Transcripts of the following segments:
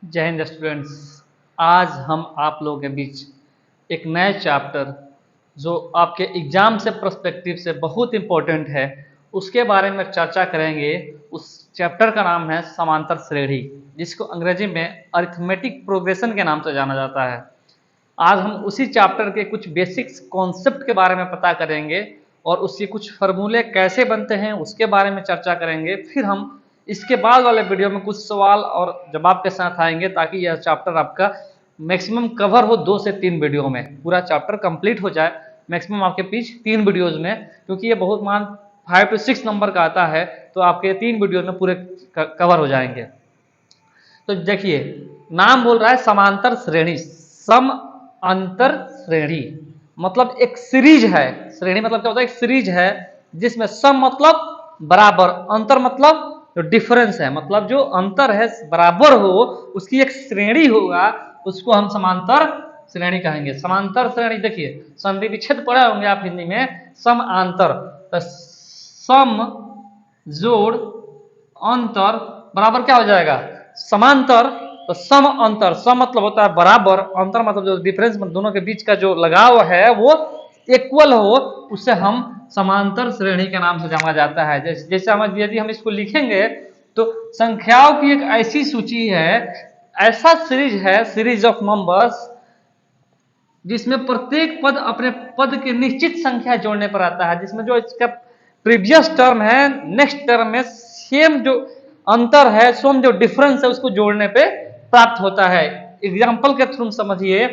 जय हिंद स्टूडेंट्स। आज हम आप लोगों के बीच एक नए चैप्टर जो आपके एग्जाम से पर्सपेक्टिव से बहुत इम्पोर्टेंट है उसके बारे में चर्चा करेंगे। उस चैप्टर का नाम है समांतर श्रेणी, जिसको अंग्रेजी में अरिथमेटिक प्रोग्रेशन के नाम से जाना जाता है। आज हम उसी चैप्टर के कुछ बेसिक्स कॉन्सेप्ट के बारे में पता करेंगे और उसके कुछ फार्मूले कैसे बनते हैं उसके बारे में चर्चा करेंगे। फिर हम इसके बाद वाले वीडियो में कुछ सवाल और जवाब के साथ आएंगे ताकि यह चैप्टर आपका मैक्सिमम कवर हो 2 से 3 वीडियो में, पूरा चैप्टर कंप्लीट हो जाए मैक्सिमम आपके बीच 3 वीडियोज में, क्योंकि ये बहुत मान 5 से 6 नंबर का आता है तो आपके 3 वीडियो में पूरे कवर हो जाएंगे। तो देखिए, नाम बोल रहा है समांतर श्रेणी। सम अंतर श्रेणी मतलब एक सीरीज है। श्रेणी मतलब क्या होता है? एक सीरीज है जिसमें सम मतलब बराबर, अंतर मतलब जो डिफरेंस है, मतलब जो अंतर है बराबर हो, उसकी एक श्रेणी होगा, उसको हम समांतर श्रेणी कहेंगे। समांतर श्रेणी देखिए, संधि विच्छेद पढ़े होंगे आप हिंदी में, सम अंतर। तो सम जोड़ अंतर बराबर क्या हो जाएगा? समांतर। तो सम अंतर, सम मतलब होता है बराबर, अंतर मतलब जो डिफरेंस दोनों के बीच का जो लगाव है वो इक्वल हो, उसे हम समांतर श्रेणी के नाम से जाना जाता है। जैसे हम यदि हम इसको लिखेंगे तो संख्याओं की एक ऐसी सूची है, ऐसा सीरीज है, सीरीज ऑफ नंबर्स, जिसमें प्रत्येक पद अपने पद के निश्चित संख्या जोड़ने पर आता है, जिसमें जो इसका प्रीवियस टर्म है नेक्स्ट टर्म में सेम जो अंतर है, सेम जो डिफरेंस है उसको जोड़ने पे प्राप्त होता है। एग्जाम्पल के थ्रू समझिए,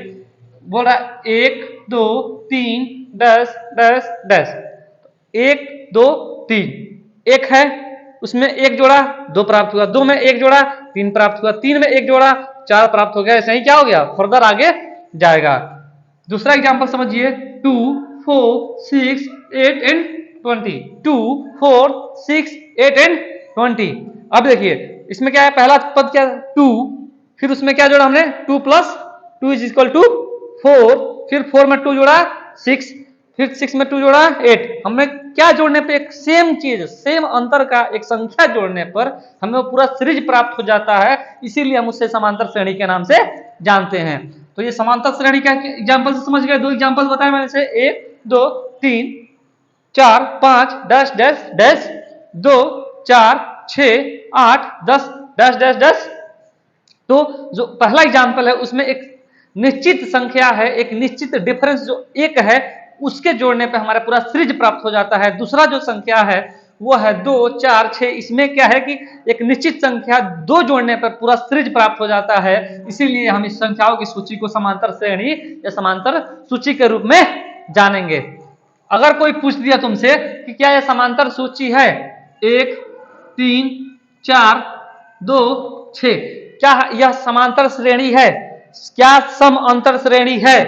बोल रहा है 1 2 3 10 10 10। 1 2 3 एक है, उसमें एक जोड़ा 2 प्राप्त हुआ, 2 में एक जोड़ा 3 प्राप्त हुआ, 3 में एक जोड़ा 4 प्राप्त हो गया। ऐसे ही क्या हो गया, फर्दर आगे जाएगा। दूसरा एग्जांपल समझिए, 2 4 6 8 एंड 20। 2 4 6 8 एंड 20। अब देखिए इसमें क्या है, पहला पद क्या है 2, फिर उसमें क्या जोड़ा हमने 2 प्लस 2 इज इक्वल टू 4, फिर 4 में 2 जोड़ा 6, फिर 6 में 2 जोड़ा 8। हमें क्या जोड़ने पे, एक सेम चीज, सेम अंतर का एक संख्या जोड़ने पर हमें वो पूरा सीरीज प्राप्त हो जाता है, इसीलिए हम उसे समांतर श्रेणी के नाम से जानते हैं। तो ये समांतर श्रेणी का एग्जांपल से समझ गए। 2 एग्जांपल बताए मैंने से 1 2 3 4 5 dash dash dash 2 4 6 8 10 dash dash dash. तो जो पहला एग्जांपल है उसमें एक निश्चित संख्या है, एक निश्चित डिफरेंस जो एक है, उसके जोड़ने पे हमारा पूरा सीरीज प्राप्त हो जाता है। दूसरा जो संख्या है वो है 2 4 6, इसमें क्या है कि एक निश्चित संख्या 2 जोड़ने पर पूरा सीरीज प्राप्त हो जाता है, इसीलिए हम इस संख्याओं की सूची को समांतर श्रेणी या समांतर सूची के रूप में जानेंगे। अगर कोई पूछ दिया तुमसे कि क्या यह समांतर सूची है, 1 3 4 2 6, क्या यह समांतर श्रेणी है, क्या सम अंतर श्रेणी है?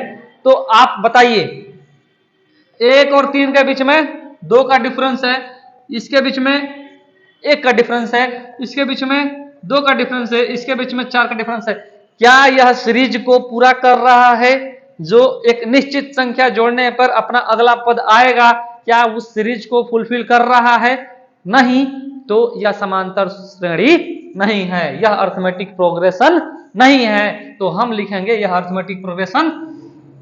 तो आप बताइए, 1 और 3 के बीच में 2 का डिफरेंस है, इसके बीच में 1 का डिफरेंस है, इसके बीच में 2 का डिफरेंस है, इसके बीच में 4 का डिफरेंस है। क्या यह सीरीज को पूरा कर रहा है? जो एक निश्चित संख्या जोड़ने पर अपना अगला पद आएगा, क्या उस सीरीज को फुलफिल कर रहा है? नहीं, तो यह समांतर श्रेणी नहीं है, यह अरिथमेटिक प्रोग्रेशन नहीं है। तो हम लिखेंगे यह अरिथमेटिक प्रोग्रेशन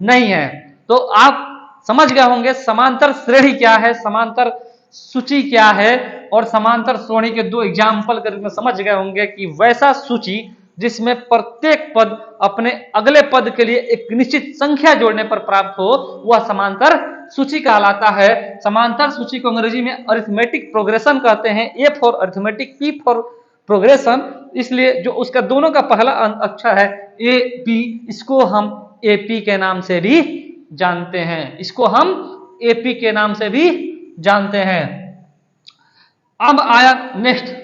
नहीं है। तो आप समझ गए होंगे समांतर श्रेणी क्या है, समांतर सूची क्या है, और समांतर श्रेणी के 2 एग्जाम्पल के रूप में समझ गए होंगे कि वैसा सूची जिसमें प्रत्येक पद अपने अगले पद के लिए एक निश्चित संख्या जोड़ने पर प्राप्त हो, वह समांतर सूची कहलाता है। समांतर सूची को अंग्रेजी में अरिथमेटिक प्रोग्रेशन कहते हैं। A for arithmetic, P for progression, इसलिए जो उसका दोनों का पहला अक्षर है ए पी, इसको हम एपी के नाम से भी जानते हैं, इसको हम एपी के नाम से भी जानते हैं। अब आया नेक्स्ट,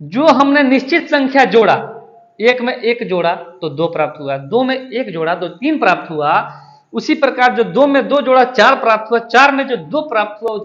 जो हमने निश्चित संख्या जोड़ा, 1 में 1 जोड़ा तो 2 प्राप्त हुआ, 2 में 1 जोड़ा तो 3 प्राप्त हुआ, उसी प्रकार जो 2 में 2 जोड़ा 4 प्राप्त हुआ, 4 में जो 2 प्राप्त हुआ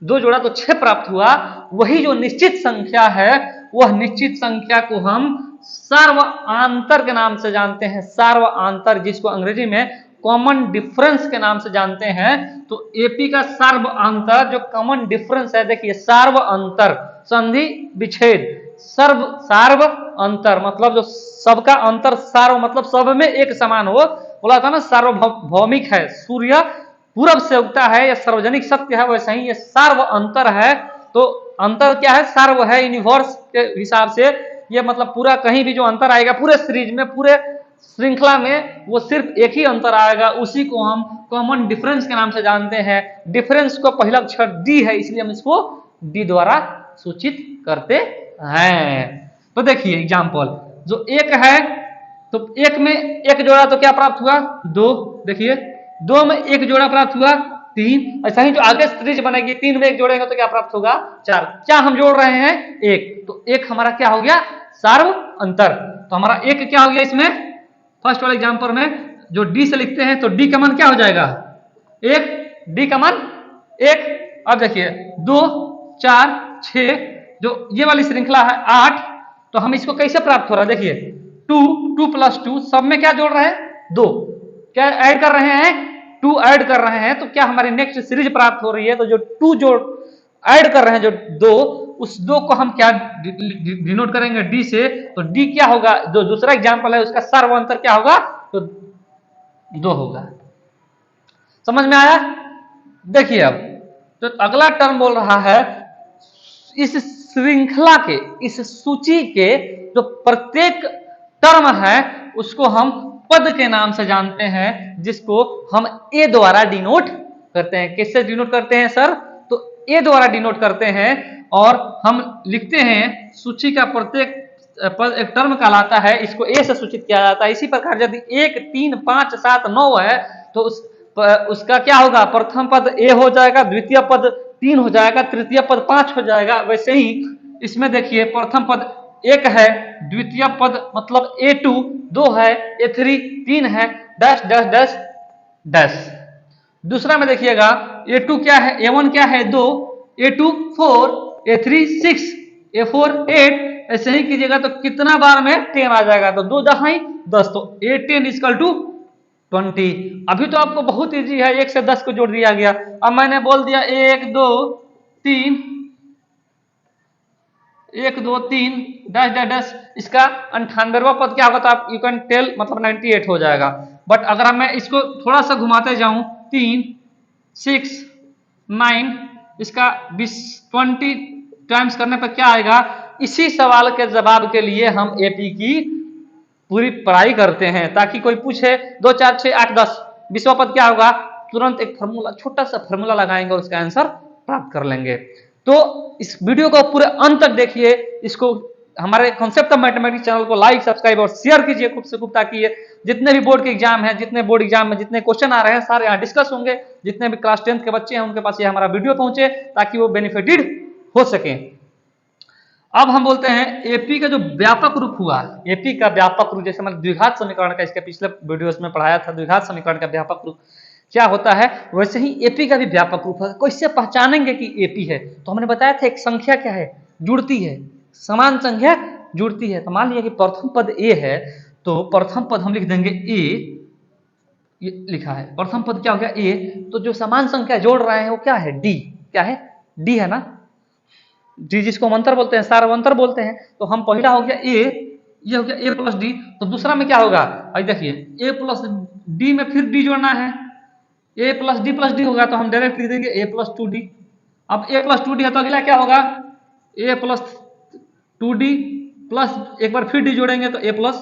2 जोड़ा तो 6 प्राप्त हुआ। वही जो निश्चित संख्या है, वह निश्चित संख्या को हम सर्वांतर के नाम से जानते हैं। सर्वांतर, जिसको अंग्रेजी में कॉमन डिफरेंस के नाम से जानते हैं। तो एपी का सर्वांतर जो कॉमन डिफरेंस है, देखिए सर्वांतर, संधि विच्छेद, सर्व सार्व अंतर, मतलब जो सबका अंतर, सार्व मतलब सब में एक समान हो। बोला था ना सार्वभौमिक है, सूर्य पूरब से उगता है, यह सार्वजनिक सत्य है, वैसे ही ये सार्व अंतर है। तो अंतर क्या है? सार्व है, यूनिवर्स के हिसाब से ये मतलब पूरा कहीं भी जो अंतर आएगा पूरे सीरीज में, पूरे श्रृंखला में, वो सिर्फ एक ही अंतर आएगा, उसी को हम कॉमन डिफरेंस के नाम से जानते हैं। डिफरेंस को पहला अक्षर डी है, इसलिए हम इसको डी द्वारा सूचित करते हैं। तो देखिए एग्जाम्पल, जो एक है तो एक में एक जोड़ा तो क्या प्राप्त हुआ? 2। देखिए 2 में एक जोड़ा प्राप्त हुआ 3। ऐसा ही जो आगे सीरीज बनेगी 3 में एक जोड़ेंगे तो क्या प्राप्त होगा? 4। क्या हम जोड़ रहे हैं? 1। तो 1 हमारा क्या हो गया? सार्व अंतर। तो हमारा 1 क्या हो गया इसमें? फर्स्ट वाले एग्जाम्पल में जो डी से लिखते हैं तो डी का मान क्या हो जाएगा? 1। डी का मान 1। अब देखिए 2 4 6, जो ये वाली श्रृंखला है 8। तो हम इसको कैसे प्राप्त हो रहा है? देखिए 2 2 + 2, सब में क्या जोड़ रहे हैं? 2। क्या ऐड कर रहे हैं? 2 ऐड कर रहे हैं। तो क्या हमारी नेक्स्ट सीरीज प्राप्त हो रही है? तो जो 2 जोड़ ऐड कर रहे हैं, जो 2, उस 2 को हम क्या डिनोट करेंगे? डी से। तो डी क्या होगा? जो दूसरा एग्जाम्पल है उसका सर्वांतर क्या होगा? तो 2 होगा। समझ में आया? देखिए अब तो अगला टर्म बोल रहा है, इस श्रृंखला के, इस सूची के जो प्रत्येक टर्म है उसको हम पद के नाम से जानते हैं, जिसको हम ए द्वारा डिनोट करते हैं। कैसे डिनोट करते हैं सर? तो ए द्वारा डिनोट करते हैं और हम लिखते हैं सूची का प्रत्येक पद एक टर्म कहलाता है, इसको ए से सूचित किया जाता है। इसी प्रकार यदि 1 3 5 7 9 है तो उसका क्या होगा? प्रथम पद ए हो जाएगा, द्वितीय पद 3 हो जाएगा, तृतीय पद 5 हो जाएगा। वैसे ही इसमें देखिए प्रथम पद 1 है, द्वितीय पद मतलब A2 2 है, A3 3 है, डैश डैश डैश डैश। दूसरा में देखिएगा A2 क्या है? A1 क्या है? 2, A2 4, A3 6, A4 8। ऐसे ही कीजिएगा तो कितना बार में 10 आ जाएगा? तो 2 दहाई 10, तो A10 = 20। अभी तो आपको बहुत इजी है, 1 से 10 को जोड़ दिया गया। अब मैंने बोल दिया 1 2 3, 1 2 3 डैश डैश डैश, इसका 98वां पद क्या होगा? तो आप यू कैन टेल, मतलब 98 हो जाएगा। बट अगर मैं इसको थोड़ा सा घुमाते जाऊं 3 6 9, इसका 20 टाइम्स करने पर क्या आएगा? इसी सवाल के जवाब के लिए हम एपी की पूरी पढ़ाई करते हैं, ताकि कोई पूछे 2 4 6 8 10 20वां पद क्या होगा, तुरंत एक फार्मूला, छोटा सा फार्मूला लगाएंगे और उसका आंसर प्राप्त कर लेंगे। तो इस वीडियो को पूरे अंत तक देखिए, इसको हमारे कॉन्सेप्ट ऑफ मैथमेटिक्स चैनल को लाइक सब्सक्राइब और शेयर कीजिए खूब से खूब, ताकि ये जितने भी बोर्ड के एग्जाम है, जितने बोर्ड एग्जाम में जितने क्वेश्चन आ रहे हैं सारे यहाँ डिस्कस होंगे। जितने भी क्लास 10th के बच्चे हैं उनके पास ये हमारा वीडियो पहुंचे, ताकि वो बेनिफिटेड हो सके। अब हम बोलते हैं एपी का जो व्यापक रूप हुआ, एपी का व्यापक रूप, जैसे मैंने द्विघात समीकरण का इसके पिछले वीडियोस में पढ़ाया था, द्विघात समीकरण का व्यापक रूप क्या होता है, वैसे ही एपी का भी व्यापक रूप है। कैसे पहचानेंगे कि एपी है? तो हमने बताया था एक संख्या क्या है, जुड़ती है, समान संख्या जुड़ती है। तो मान लिया कि प्रथम पद ए है, तो प्रथम पद हम लिख देंगे ए, ये लिखा है प्रथम पद क्या हो गया? ए। तो जो समान संख्या जोड़ रहे हैं वो क्या है? डी। क्या है? डी है ना, डी जिसको हम अंतर बोलते हैं, सार्वंतर बोलते हैं। तो हम पहला हो गया ए, ये हो गया ए प्लस डी। तो दूसरा में क्या होगा? अब देखिए ए प्लस डी में फिर डी जोड़ना है, ए प्लस डी होगा, तो हम डायरेक्ट लिख देंगे ए प्लस 2डी। अब ए प्लस 2डी है तो अगला क्या होगा? ए प्लस 2डी प्लस एक बार फिर डी जोड़ेंगे तो ए प्लस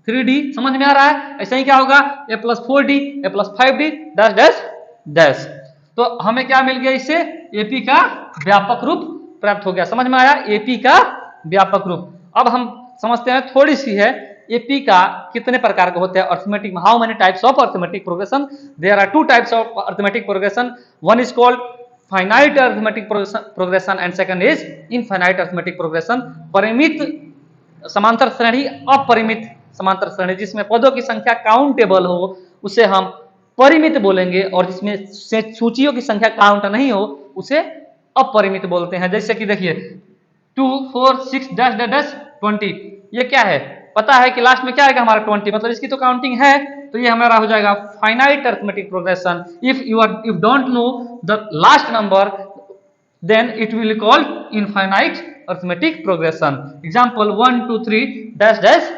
3डी। समझ में आ रहा है? ऐसा ही क्या होगा? ए प्लस 4डी, ए प्लस 5डी, डैश डैश डैश। तो हमें क्या मिल गया? इससे एपी का व्यापक रूप प्राप्त हो गया। समझ में आया? एपी का व्यापक रूप। अब हम समझते हैं थोड़ी सी है, एपी का कितने प्रकार के होते हैं arithmetic, how many types of arithmetic progression? There are 2 types of arithmetic progression, one is called finite arithmetic progression and second is infinite arithmetic progression. परिमित समांतर श्रेणी, अपरिमित समांतर श्रेणी, जिसमें पदों की संख्या काउंटेबल हो उसे हम परिमित बोलेंगे, और जिसमें सूचियों की संख्या काउंट नहीं हो उसे अपरिमित बोलते हैं। जैसे कि देखिए 2 4 6 डैश डैश डैश 20, ये क्या है? पता है कि लास्ट में क्या आएगा हमारा? 20, मतलब इसकी तो काउंटिंग है, तो ये हमारा हो जाएगा finite arithmetic progression. If don't know the last number then it will called infinite arithmetic progression. Example 1 2 3 dash dash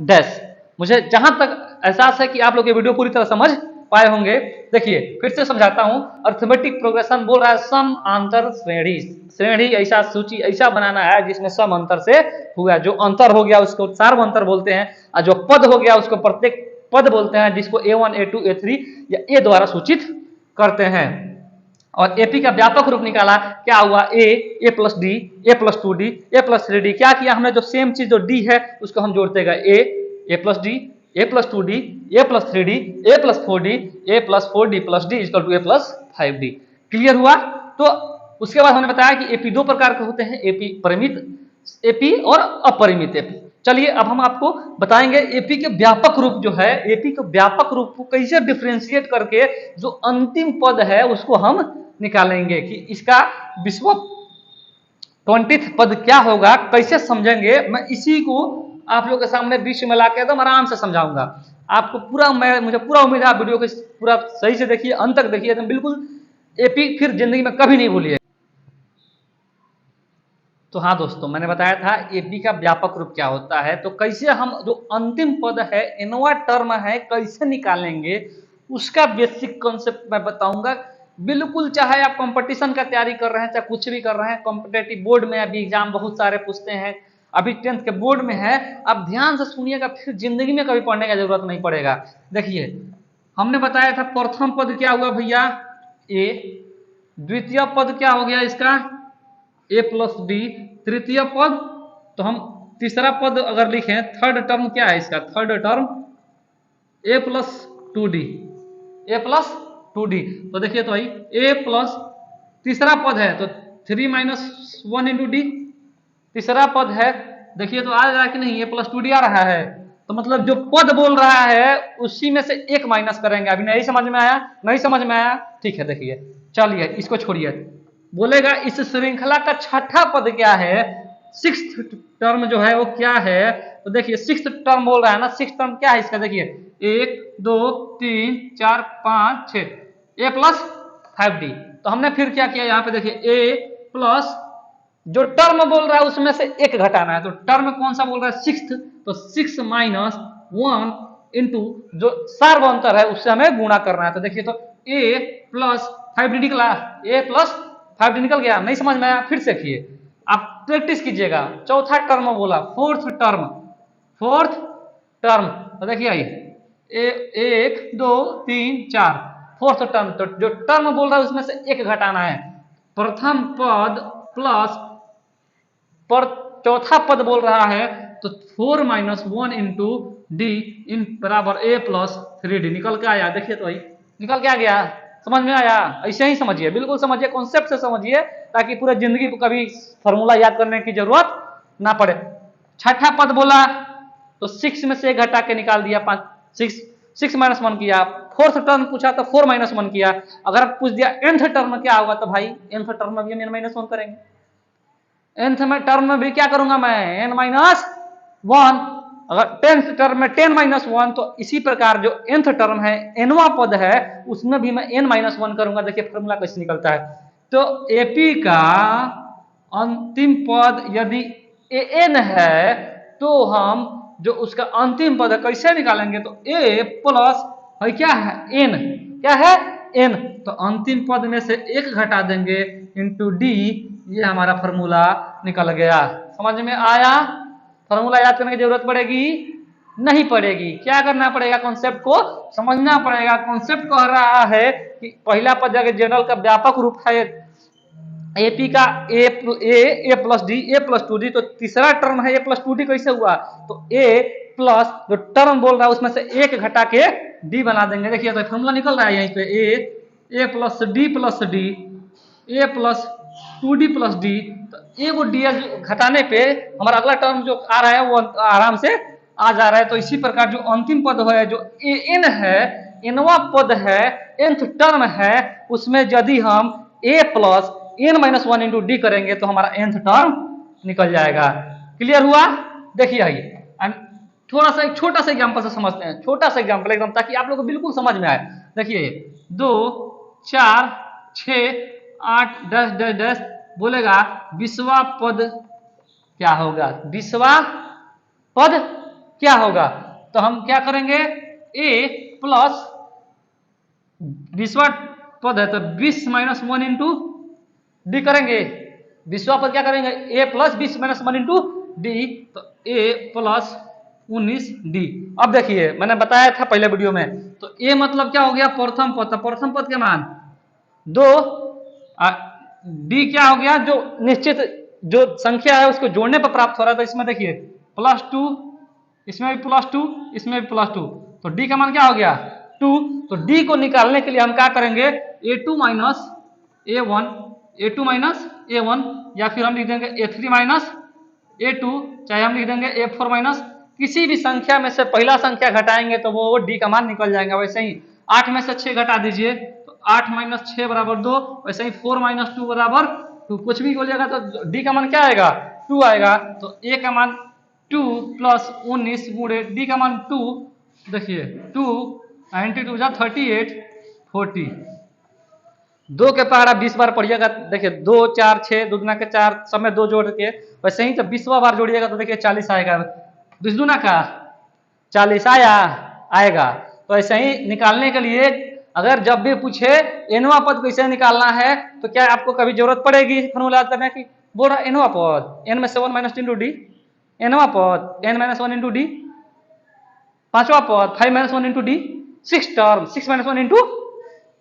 dash. मुझे जहां तक एहसास है कि आप लोग ये वीडियो पूरी तरह समझ पाए होंगे। देखिए फिर से समझाता हूं। अर्थमेटिक प्रोग्रेशन बोल रहा है सम अंतर श्रेणी। श्रेणी ऐसा सूची ऐसा बनाना है जिसमें सम अंतर से हुआ। जो अंतर हो गया उसको सार्व अंतर बोलते हैं, और जो पद हो गया उसको प्रत्येक पद बोलते हैं, जिसको A1 A2 A3 या A द्वारा सूचित करते हैं। और एपी का व्यापक रूप निकाला, क्या हुआ ए plus D, A plus 2D, A plus 3D। क्या किया हमने, जो सेम चीज जो डी है उसको हम जोड़ते गए, A plus D, A plus 2D, A plus 3D, A plus 4D, A plus 4D plus D equal to A plus 5D। Clear हुआ। तो उसके बाद हमने बताया कि एपी दो प्रकार के होते हैं, एपी परिमित एपी और अपरिमित एपी। चलिए अब हम आपको बताएंगे एपी के व्यापक रूप जो है, एपी के व्यापक रूप को कैसे डिफ्रेंशिएट करके जो अंतिम पद है उसको हम निकालेंगे कि इसका विश्व 20th पद क्या होगा, कैसे समझेंगे। मैं इसी को आप लोगों के सामने बीच में लाके एकदम आराम से समझाऊंगा आपको। मुझे पूरा उम्मीद है आप वीडियो को पूरा सही से देखिए, अंत तक देखिए, एकदम बिल्कुल एपी फिर जिंदगी में कभी नहीं भूलिए। तो हाँ दोस्तों, मैंने बताया था एपी का व्यापक रूप क्या होता है। तो कैसे हम जो अंतिम पद है, एनवा टर्म है, कैसे निकालेंगे उसका बेसिक कॉन्सेप्ट मैं बताऊंगा। बिल्कुल, चाहे आप कंपटीशन का तैयारी कर रहे हैं, चाहे कुछ भी कर रहे हैं, कॉम्पिटेटिव बोर्ड में अभी एग्जाम बहुत सारे पूछते हैं, अभी 10th के बोर्ड में है, आप ध्यान से सुनिएगा, फिर जिंदगी में कभी पढ़ने का जरूरत नहीं पड़ेगा। देखिए हमने बताया था प्रथम पद क्या हुआ भैया, ए। द्वितीय पद क्या हो गया इसका, ए प्लस डी। तृतीय पद, तो हम तीसरा पद अगर लिखें, थर्ड टर्म क्या है इसका, third term A plus 2D, A plus 2D। तो देखिए तो भाई ए प्लस तीसरा पद है तो 3 माइनस 1 इंटू डी तीसरा पद है। देखिए तो आ रहा है कि नहीं, ए प्लस 2D आ रहा है, तो मतलब जो पद बोल रहा है उसी में से एक माइनस करेंगे। अभी नहीं समझ में आया, नहीं समझ में आया, ठीक है। देखिए चलिए इसको छोड़िए, बोलेगा इस श्रृंखला का छठा पद क्या है, सिक्स्थ टर्म जो है वो क्या है। तो देखिए सिक्स्थ टर्म बोल रहा है ना, सिक्स्थ टर्म क्या है इसका, देखिए 1 2 3 4 5 6, ए प्लस 5D। तो हमने फिर क्या किया यहाँ पे, देखिए ए प्लस जो टर्म बोल रहा है उसमें से एक घटाना है। तो टर्म कौन सा बोल रहा है, सिक्स्थ, तो 6 माइनस 1 इंटू जो सार्व अंतर है उससे हमें गुणा करना है। तो देखिए तो ए प्लस 5D निकला, ए प्लस 5D निकल गया। नहीं समझ में आया, फिर से देखिए, आप प्रैक्टिस कीजिएगा। चौथा टर्म बोला, फोर्थ टर्म, फोर्थ टर्म। तो देखिए आई 1 2 3 4, फोर्थ टर्म। तो जो टर्म बोल रहा है उसमें से एक घटाना है। प्रथम पद प्लस पर चौथा पद बोल रहा है, तो 4 माइनस 1 इंटू डी इन बराबर ए प्लस 3D निकल के आया। देखिए तो भाई निकल के आ गया, समझ में आया। ऐसे ही समझिए, बिल्कुल समझिए, कॉन्सेप्ट से समझिए, ताकि पूरा जिंदगी को कभी फॉर्मूला याद करने की जरूरत ना पड़े। छठा पद बोला तो 6 में से एक घटा के निकाल दिया, 5 6 माइनस 1 किया। फोर्थ टर्म पूछा तो 4 माइनस 1 किया। अगर पूछ दिया nth टर्म क्या होगा, तो भाई nth टर्म में भी हम n माइनस 1 करेंगे। nth में टर्म में भी क्या करूंगा मैं, n माइनस 1। अगर 10th टर्म में 10 माइनस 1, तो इसी प्रकार जो nth टर्म है, nवा पद है, उसमें भी मैं n माइनस 1 करूंगा। देखिए फॉर्मूला कैसे निकलता है। तो एपी का अंतिम पद यदि an है, तो हम जो उसका अंतिम पद है कैसे निकालेंगे, तो a प्लस क्या है, n, क्या है, n। तो अंतिम पद में से एक घटा देंगे इंटू डी, ये हमारा फॉर्मूला निकल गया। समझ में आया। फॉर्मूला याद करने की जरूरत पड़ेगी, नहीं पड़ेगी। क्या करना पड़ेगा, कॉन्सेप्ट को समझना पड़ेगा। कॉन्सेप्ट कह रहा है कि पहला पद जगह जनरल का व्यापक रूप है एपी का ए plus D, A plus 2D। तो तीसरा टर्म है ए प्लस 2D, कैसे हुआ, तो ए प्लस जो टर्म बोल रहा है उसमें से एक घटा के डी बना देंगे। देखिए तो फॉर्मूला निकल रहा है यहीं पे, ए plus D, A plus 2D plus D. तो एगो डी घटाने पे हमारा अगला टर्म जो आ रहा है वो आराम से आ जा रहा है। तो इसी प्रकार जो अंतिम पद है, जो एन है, एनवा पद है, nth टर्म है, उसमें यदि हम A plus n minus 1 into D करेंगे तो हमारा nth टर्म निकल जाएगा। क्लियर हुआ। देखिए आइए थोड़ा सा एक छोटा सा एग्जांपल से समझते हैं, छोटा सा एग्जांपल एकदम, ताकि आप लोग को बिल्कुल समझ में आए। देखिए 2 4 6 8 10 10 10 बोलेगा विश्वा पद क्या होगा, 20वां पद क्या होगा। तो हम क्या करेंगे, a प्लस 20वां पद है तो 20 माइनस 1 इंटू डी करेंगे। 20वां पद क्या करेंगे, a plus 20 minus 1 into D, तो a प्लस 19 डी। अब देखिए मैंने बताया था पहले वीडियो में, तो a मतलब क्या हो गया, प्रथम पद, तो प्रथम पद के मान 2, डी क्या हो गया, जो निश्चित जो संख्या है उसको जोड़ने पर प्राप्त हो रहा है। तो इसमें देखिए +2, इसमें भी +2, इसमें भी +2, तो डी का मान क्या हो गया 2। तो डी को निकालने के लिए हम क्या करेंगे, a2 minus a1, a2 minus a1, या फिर हम लिख देंगे a3 माइनस a2, चाहे हम लिख देंगे a4 माइनस, किसी भी संख्या में से पहला संख्या घटाएंगे तो वो डी का मान निकल जाएगा। वैसे ही 8 में से 6 घटा दीजिए तो 8 माइनस 6 बराबर 2, वैसे ही 4 माइनस 2 बराबर 2, कुछ भी बोलिएगा तो डी का मान क्या आएगा 2 आएगा। तो ए का मान 2 प्लस 19 गुणे डी का मान 2, देखिए 2 92 जा 38 40, 2 के पहाड़ा 20 बार पढ़िएगा, देखिए 2 4 6 2 दूना के 4 सब में 2 जोड़ के, वैसे ही जब 20वां बार जोड़िएगा तो देखिए 40 आएगा, 20 दूना का 40 आएगा। तो ऐसे ही निकालने के लिए अगर जब भी पूछे एनवा पद कैसे निकालना है तो क्या आपको कभी जरूरत पड़ेगी फॉर्मूला याद करने की, बोल रहा एनवा पद एन में से 1 माइनस इंटू डी, एनवा पद एन माइनस 1 इंटू डी, पांचवा पद 5 minus 1 into D, 6 term 6 minus 1 into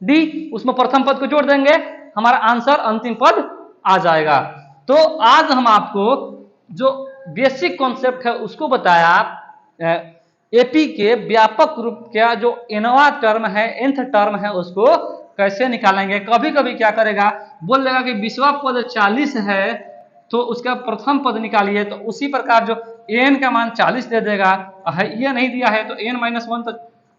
D, उसमें प्रथम पद को जोड़ देंगे, हमारा आंसर अंतिम पद आ जाएगा। तो आज हम आपको जो बेसिक कॉन्सेप्ट है उसको बताया, एपी के व्यापक रूप का जो एनवा टर्म है, nth टर्म है, उसको कैसे निकालेंगे। कभी कभी क्या करेगा, बोल देगा कि 20वां पद 40 है तो उसका प्रथम पद निकालिए, तो उसी प्रकार जो n का मान 40 दे देगा, ये नहीं दिया है तो n माइनस 1 तो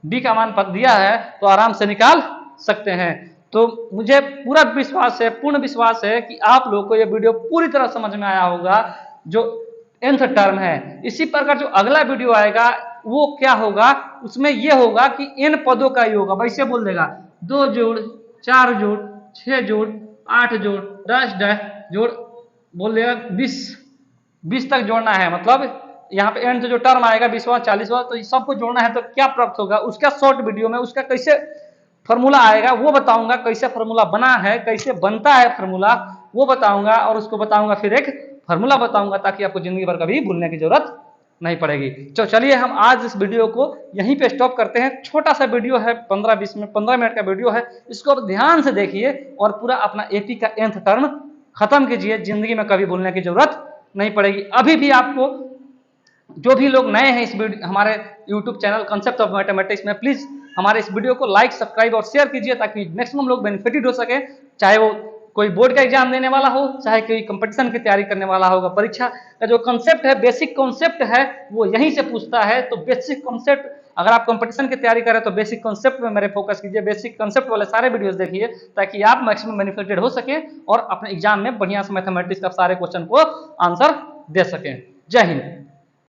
d का मान पद दिया है तो आराम से निकाल सकते हैं। तो मुझे पूरा विश्वास है, पूर्ण विश्वास है कि आप लोगों को यह वीडियो पूरी तरह समझ में आया होगा जो nth टर्म है। इसी प्रकार जो अगला वीडियो आएगा वो क्या होगा, उसमें यह होगा कि n पदों का योग, वैसे बोल देगा 2 जोड़ 4 जोड़ 6 जोड़ 8 जोड़ डैश डैश जोड़, बोल देगा 20 तक जोड़ना है, मतलब यहाँ पे एंड जो टर्म आएगा 20वां 40वां, तो सबको जोड़ना है तो क्या प्राप्त होगा, उसका शॉर्ट वीडियो में उसका कैसे फॉर्मूला आएगा वो बताऊंगा, कैसे फॉर्मूला बना है, कैसे बनता है फॉर्मूला वो बताऊंगा, और उसको बताऊंगा फिर एक फॉर्मूला बताऊंगा ताकि आपको जिंदगी भर कभी भूलने की जरूरत नहीं पड़ेगी। तो चलिए हम आज इस वीडियो को यहीं पे स्टॉप करते हैं। छोटा सा वीडियो है, 15 मिनट का वीडियो है, इसको आप ध्यान से देखिए और पूरा अपना एपी का nth टर्म खत्म कीजिए, जिंदगी में कभी भूलने की जरूरत नहीं पड़ेगी। अभी भी आपको जो भी लोग नए हैं इस हमारे YouTube channel concept of mathematics में, प्लीज हमारे इस वीडियो को लाइक सब्सक्राइब और शेयर कीजिए ताकि मैक्सिमम लोग बेनिफिटेड हो सके, चाहे वो कोई बोर्ड का एग्जाम देने वाला हो, चाहे कोई कंपटीशन की तैयारी करने वाला होगा, परीक्षा का जो कंसेप्ट है, बेसिक कॉन्सेप्ट है वो यहीं से पूछता है। तो बेसिक कॉन्सेप्ट अगर आप कंपटीशन की तैयारी करें तो बेसिक कॉन्सेप्ट में मेरे फोकस कीजिए, बेसिक कॉन्सेप्ट वाले सारे वीडियोस देखिए ताकि आप मैक्सिमम बेनिफिटेड हो सके और अपने एग्जाम में बढ़िया से मैथमेटिक्स का सारे क्वेश्चन को आंसर दे सकें। जय हिंद।